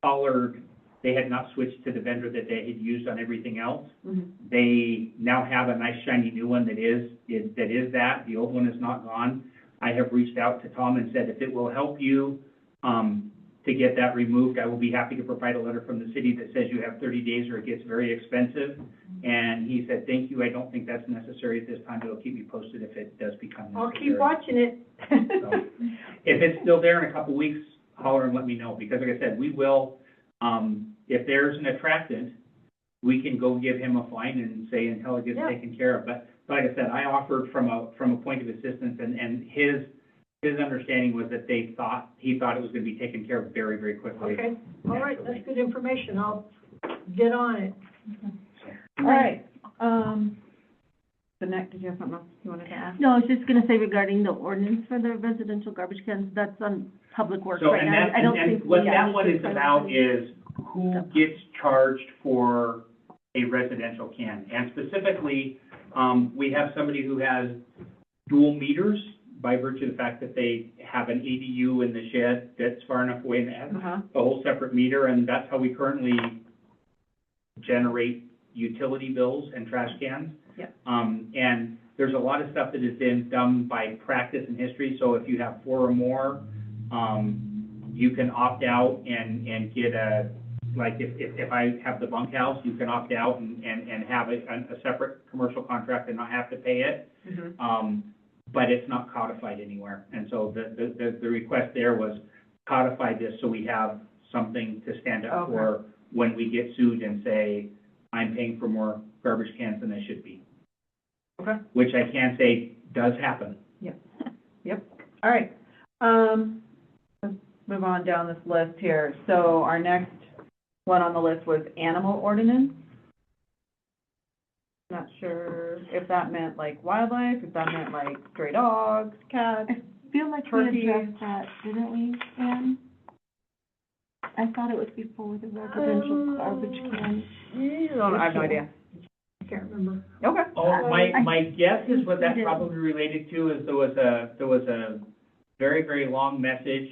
Pollard, they had not switched to the vendor that they had used on everything else. Mhm. They now have a nice shiny new one that is that, the old one is not gone. I have reached out to Tom and said, if it will help you, to get that removed, I will be happy to provide a letter from the city that says you have 30 days or it gets very expensive. And he said, thank you, I don't think that's necessary at this time, it'll keep me posted if it does become necessary. I'll keep watching it. So, if it's still there in a couple weeks, holler and let me know, because like I said, we will, if there's an attractant, we can go give him a fine and say until it gets Yeah. taken care of. But like I said, I offered from a point of assistance, and his understanding was that he thought it was gonna be taken care of very, very quickly. Okay, all right, that's good information. I'll get on it. All right, the next, did you have something else you wanted to ask? No, I was just gonna say regarding the ordinance for the residential garbage cans, that's on Public Works So, right and now. that, I don't and think what we that one actually is about finalized. is who gets charged for a residential can. And specifically, we have somebody who has dual meters by virtue of the fact that they have an ADU in the shed that's far enough away and has Uh-huh. a whole separate meter, and that's how we currently generate utility bills and trash cans. Yep. And there's a lot of stuff that has been done by practice and history, so if you have 4 or more, you can opt out and get like if I have the bunkhouse, you can opt out and have a separate commercial contract and not have to pay it. Mhm. But it's not codified anywhere. And so the request there was codify this so we have something to stand up Okay. for when we get sued and say, I'm paying for more garbage cans than I should be. Okay. Which I can say does happen. Yep, all right. Let's move on down this list here. So our next one on the list was animal ordinance. Not sure if that meant like wildlife, if that meant like stray dogs, cats. I feel like we Turkeys. addressed that, didn't we, Ann? I thought it was before the residential garbage can. I have no idea. I can't remember. Okay. Oh, my guess is what that It is. probably related to is there was a very, very long message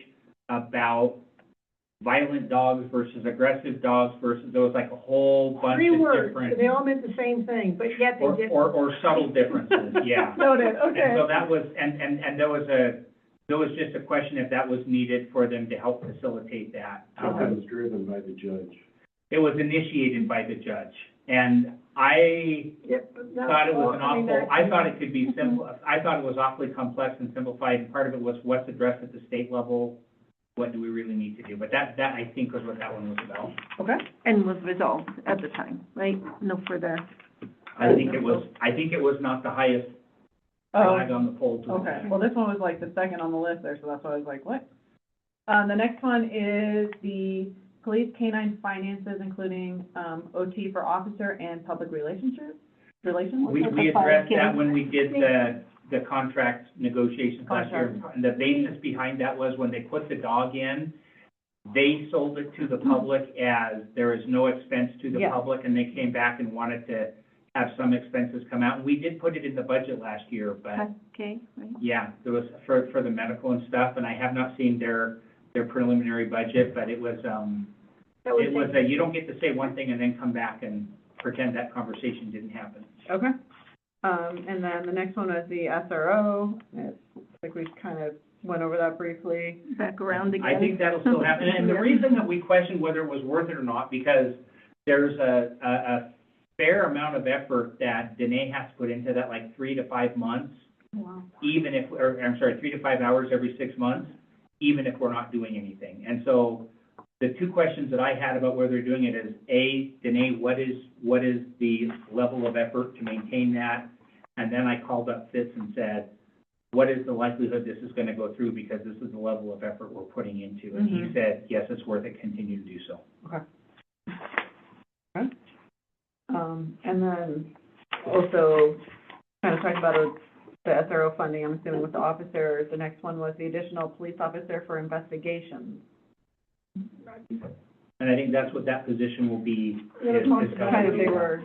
about violent dogs versus aggressive dogs versus, there was like a whole bunch 3 of words, different, they all meant the same thing, but yet they didn't. or subtle differences, yeah. Noted, And okay. so that was, and there was just a question if that was needed for them to help facilitate that. So that was driven by the judge. It was initiated by the judge, and I Yep, but no, thought it was an I mean, awful, that- I thought it could be simple, I thought it was awfully complex and simplified, and part of it was what's addressed at the state level, what do we really need to do? But that I think was what that one was about. Okay. And was resolved at the time, right? No further. I think it was not the highest flag on the pole. to- Okay, well, this one was like the second on the list there, so that's why I was like, what? The next one is the police canine finances, including, OT for officer and public relations. We addressed that when we did the contract negotiations last year. Contract. And the basis behind that was when they put the dog in, they sold it to the public as there is no expense to the Yeah. public, and they came back and wanted to have some expenses come out. And we did put it in the budget last year, but Okay, right. yeah, there was for the medical and stuff, and I have not seen their preliminary budget, but it was, you don't get to say one thing and then come back and pretend that conversation didn't happen. Okay. And then the next one was the SRO. I think we kind of went over that briefly. Back around again. I think that'll still happen, and the reason that we questioned whether it was worth it or not, because there's a fair amount of effort that Danae has to put into that, like 3 to 5 months, Wow. even if, 3 to 5 hours every 6 months, even if we're not doing anything. And so the two questions that I had about whether they're doing it is, A, Danae, what is the level of effort to maintain that? And then I called up Fitz and said, what is the likelihood this is gonna go through, because this is the level of effort we're putting into? And he Mhm. said, yes, it's worth it, continue to do so. Okay. And then also kind of talking about the SRO funding, I'm assuming with the officers. The next one was the additional police officer for investigations. And I think that's what that position will be. Yeah, is- talked is about Kind covered. of, they were,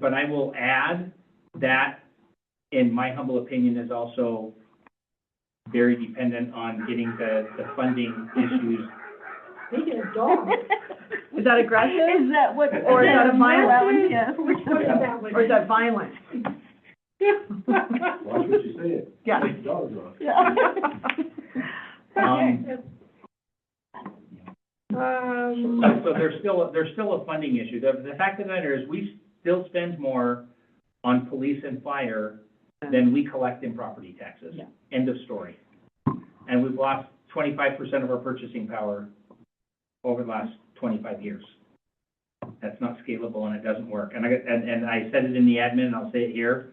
But I will add that, in my humble opinion, is also very dependent on getting the funding issues. Speaking of dogs, is that aggressive? Is that what? Or is that a violent? That one, yes. which one is that one? Or is that violent? Watch what you say. Yeah. Take the dogs off. Yeah. So there's still a funding issue. The fact of the matter is, we still spend more on police and fire than we collect in property taxes. Yeah. End of story. And we've lost 25% of our purchasing power over the last 25 years. That's not scalable, and it doesn't work. And I said it in the admin, and I'll say it here.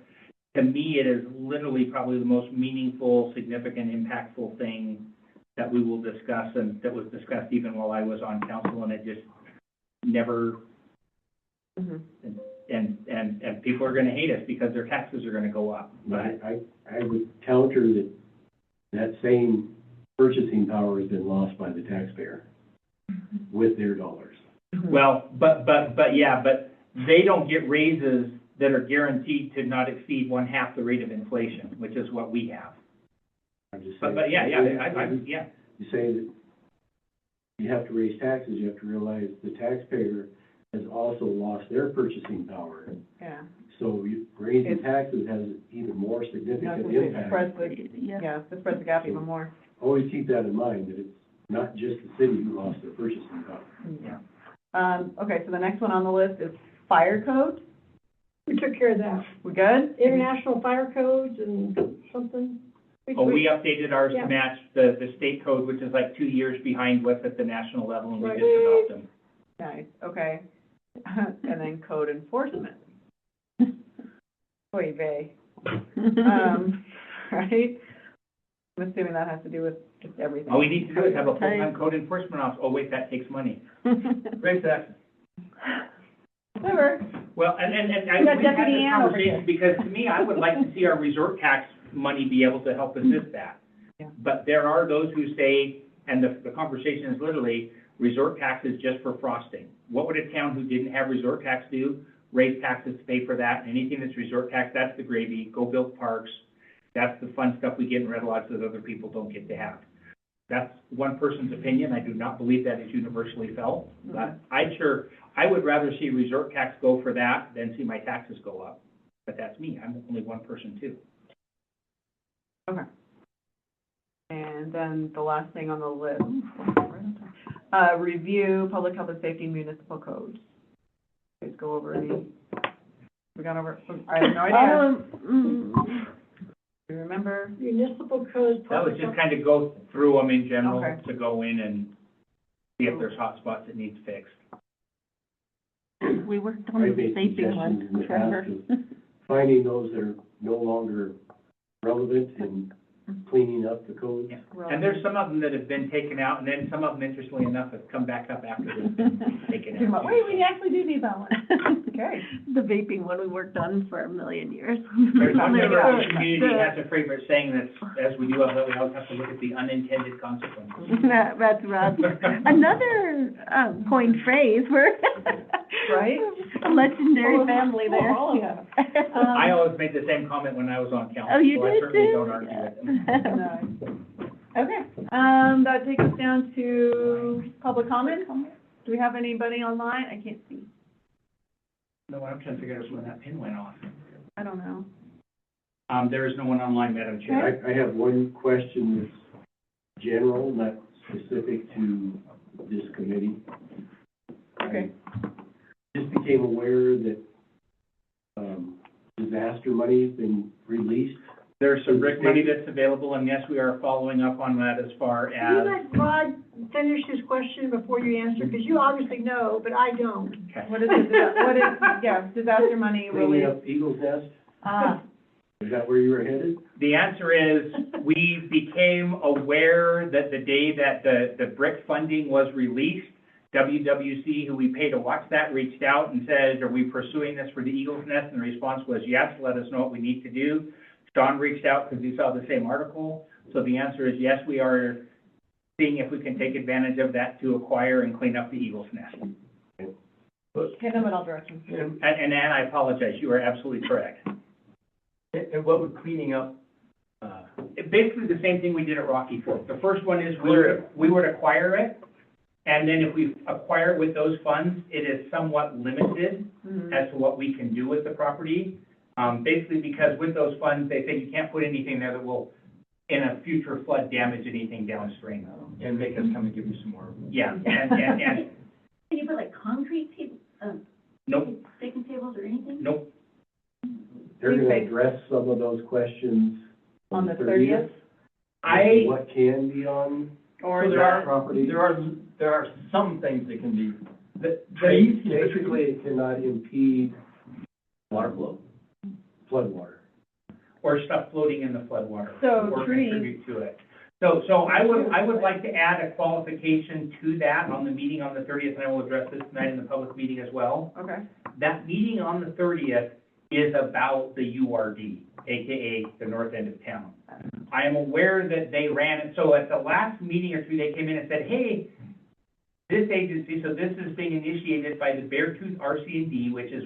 To me, it is literally probably the most meaningful, significant, impactful thing that we will discuss, and that was discussed even while I was on council, and it just never, Mhm. and people are gonna hate us because their taxes are gonna go up. But I would counter that same purchasing power has been lost by the taxpayer with their dollars. Well, but they don't get raises that are guaranteed to not exceed 1/2 the rate of inflation, which is what we have. I'm just saying. But yeah, yeah. You say that you have to raise taxes, you have to realize the taxpayer has also lost their purchasing power. Yeah. So raising It's- taxes has even more That's significant what it impact. spreads the, yeah, it spreads the gap even more. Always keep that in mind, that it's not just the city who lost their purchasing power. Yeah. Okay, so the next one on the list is fire code. We took care of that. We good? International fire codes and something. We updated ours Yeah. to match the state code, which is like 2 years behind what's at the national level, and we Right. just adopt them. Nice, okay. And then code enforcement. Oy vey. Right? I'm assuming that has to do with just everything. All we need to do is have a full-time code enforcement officer. Oh, wait, that takes money. Great, that. Whatever. Well, and got we've had Deputy this Ann over here. conversation, because to me, I would like to see our resort tax money be able to help assist that. Yeah. But there are those who say, and the conversation is literally, resort tax is just for frosting. What would a town who didn't have resort tax do? Raise taxes to pay for that, and anything that's resort tax, that's the gravy. Go build parks. That's the fun stuff we get in Red Lodge that other people don't get to have. That's one person's opinion. I do not believe that is universally felt, but I would rather see resort tax go for that than see my taxes go up. But that's me. I'm only one person too. Okay. And then the last thing on the list, review public health and safety municipal codes. Please go over any, we gone over, I have no idea. Do you remember? Municipal codes. That was just kind of go through them in general, Okay. to go in and see if there's hot spots that needs fixed. We worked on I've the made vaping suggestions in one the forever. past of finding those that are no longer relevant and cleaning up the codes. Yeah. And there's some of them that have been taken out, and then some of them, interestingly enough, have come back up after they've been taken out. Wait, we actually do need that one. Okay. The vaping one we worked on for a million years. There's one member of the The- community has a favorite saying that, as we do, we always have to look at the unintended consequences. That's Rob. Another coined phrase, we're Right? a legendary Full of- family full of there. all of Yeah. I always made the same comment when I was on council, Oh, you so I did certainly too? don't argue with them. Nice. Okay, that takes us down to public comment. Do we have anybody online? I can't see. No, I'm trying to figure out when that pin went off. I don't know. There is no one online, Madam Chair. I have one question that's general, not specific to this committee. Okay. I just became aware that, disaster money has been released. There's some BRIC money that's available, and yes, we are following up on that as far Can you as, let Rod finish his question before you answer, because you obviously know, but I don't. okay. What is, disaster money really? Cleaning up Eagle's Nest, Ah, is that where you were headed? The answer is, we became aware that the day that the BRIC funding was released, WWC, who we pay to watch that, reached out and said, are we pursuing this for the Eagle's Nest? And the response was yes, let us know what we need to do. Don reached out because he saw the same article. So the answer is yes, we are seeing if we can take advantage of that to acquire and clean up the Eagle's Nest. hit them in all directions. And And Ann, I apologize, you are absolutely correct. what would cleaning up, Basically the same thing we did at Rocky Fork. The first one is we would acquire it, and then if we acquire it with those funds, it is somewhat limited Mhm. as to what we can do with the property. Basically because with those funds, they say you can't put anything there that will, in a future flood, damage anything downstream. and make us come and give you some more. Yeah, and, Can you put like concrete table, nope, picnic tables or anything? nope. They're gonna Okay. address some of those questions On the 30th? What can be on Or So is there that? are, property? there are some things that can be, Basically, it cannot impede water flow, floodwater. Or stuff floating in the floodwater. So or trees. contribute to it. So I would like to add a qualification to that on the meeting on the 30th, and I will address this tonight in the public meeting as well. Okay. That meeting on the 30th is about the URD, AKA the north end of town. I am aware that they ran it, so at the last meeting or two, they came in and said, hey, this agency, so this is being initiated by the Beartooth RC&D, which is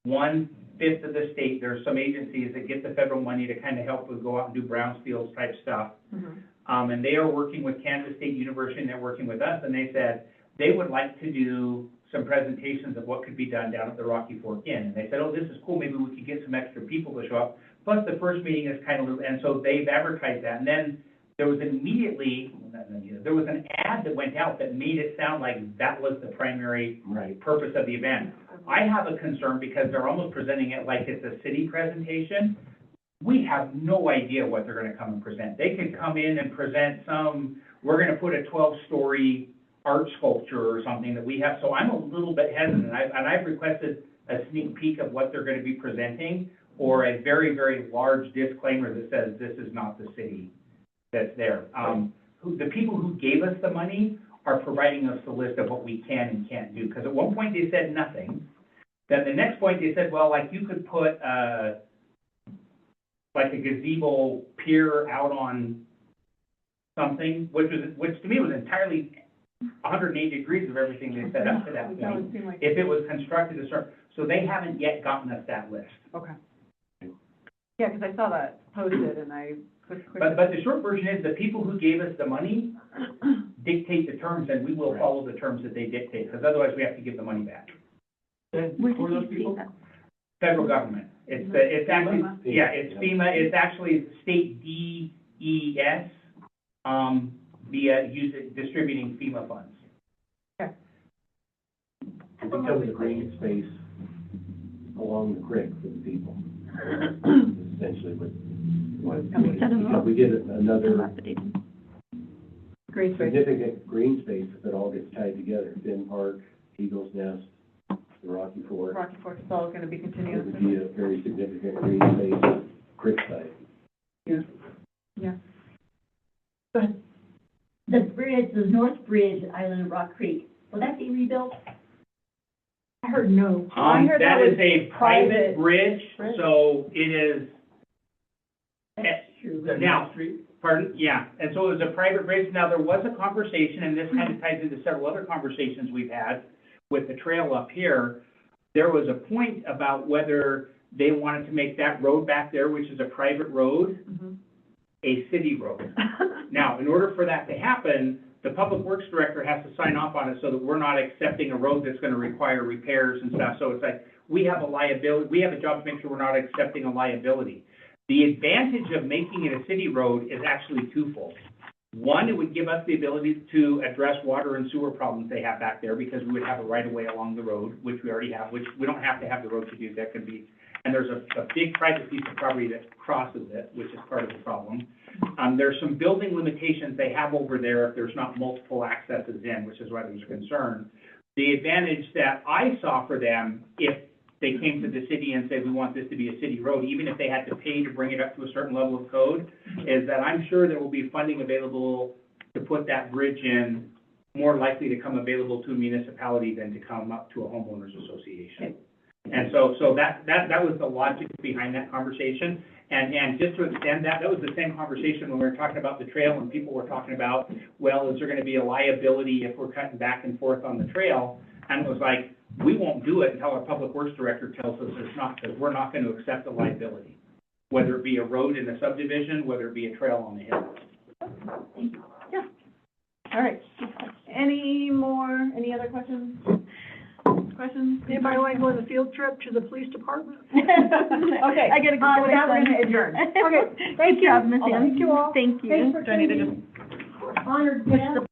1/5 of the state. There are some agencies that get the federal money to kind of help us go out and do brownfields type stuff. Mhm. And they are working with Kansas State University, and they're working with us, and they said they would like to do some presentations of what could be done down at the Rocky Fork Inn. And they said, oh, this is cool, maybe we could get some extra people to show up. Plus, the first meeting is kind of, and so they've advertised that. And then there was there was an ad that went out that made it sound like that was the primary Right. purpose of the event. I have a concern because they're almost presenting it like it's a city presentation. We have no idea what they're gonna come and present. They could come in and present we're gonna put a 12-story art sculpture or something that we have, so I'm a little bit hesitant. I've requested a sneak peek of what they're gonna be presenting, or a very, very large disclaimer that says this is not the city that's there. The people who gave us the money are providing us the list of what we can and can't do, because at one point they said nothing. Then the next point they said, well, like you could put, like a gazebo pier out on something, which to me was entirely 180 degrees of everything they said up to that That point. would seem like, If it was constructed to start, so they haven't yet gotten us that list. okay. Yeah, because I saw that posted and I clicked. But the short version is the people who gave us the money dictate the terms, and we will follow the terms that they dictate, because otherwise we have to give the money back. and Where for did those you see people, that? It's government. It's actually, yeah, it's FEMA, it's actually state DES, distributing FEMA funds. It becomes a green space along the creek for the people. Essentially, because we get another Dilapidated. Great space. significant green space if it all gets tied together. Finn Park, Eagle's Nest, the Rocky Fork. Rocky Fork is all gonna be It continuous. would be a very significant green space, creek side. Yeah. the North Bridge at Island of Rock Creek, will that be rebuilt? I heard no. I heard that That was is a private bridge, so it is, That's true. Is that Now- North Street? pardon, yeah, and so it was a private bridge. Now, there was a conversation, and this kind of ties into several other conversations we've had with the trail up here. There was a point about whether they wanted to make that road back there, which is a private road, Mhm. a city road. Now, in order for that to happen, the Public Works Director has to sign off on it so that we're not accepting a road that's gonna require repairs and stuff. So it's like, we have a liability, we have a job to make sure we're not accepting a liability. The advantage of making it a city road is actually twofold. One, it would give us the ability to address water and sewer problems they have back there, because we would have a right-of-way along the road, which we already have, which we don't have to have the road to do, that can be, and there's a big private piece of property that crosses it, which is part of the problem. There's some building limitations they have over there if there's not multiple accesses in, which is why there's a concern. The advantage that I saw for them, if they came to the city and said, we want this to be a city road, even if they had to pay to bring it up to a certain level of code, is that I'm sure there will be funding available to put that bridge in, more likely to come available to a municipality than to come up to a homeowners association. And so that was the logic behind that conversation. And just to extend that, that was the same conversation when we were talking about the trail, and people were talking about, well, is there gonna be a liability if we're cutting back and forth on the trail? And it was like, we won't do it until our Public Works Director tells us it's not, because we're not gonna accept the liability. Whether it be a road in a subdivision, whether it be a trail on the hill. All right. Any other questions? Questions? Anybody want to go on a field trip to the police department? Okay. I gotta go. With that, we're gonna adjourn. Okay, Thank you. Thank you all. Thank you. Thanks for Do I need to tuning in. Honored guest.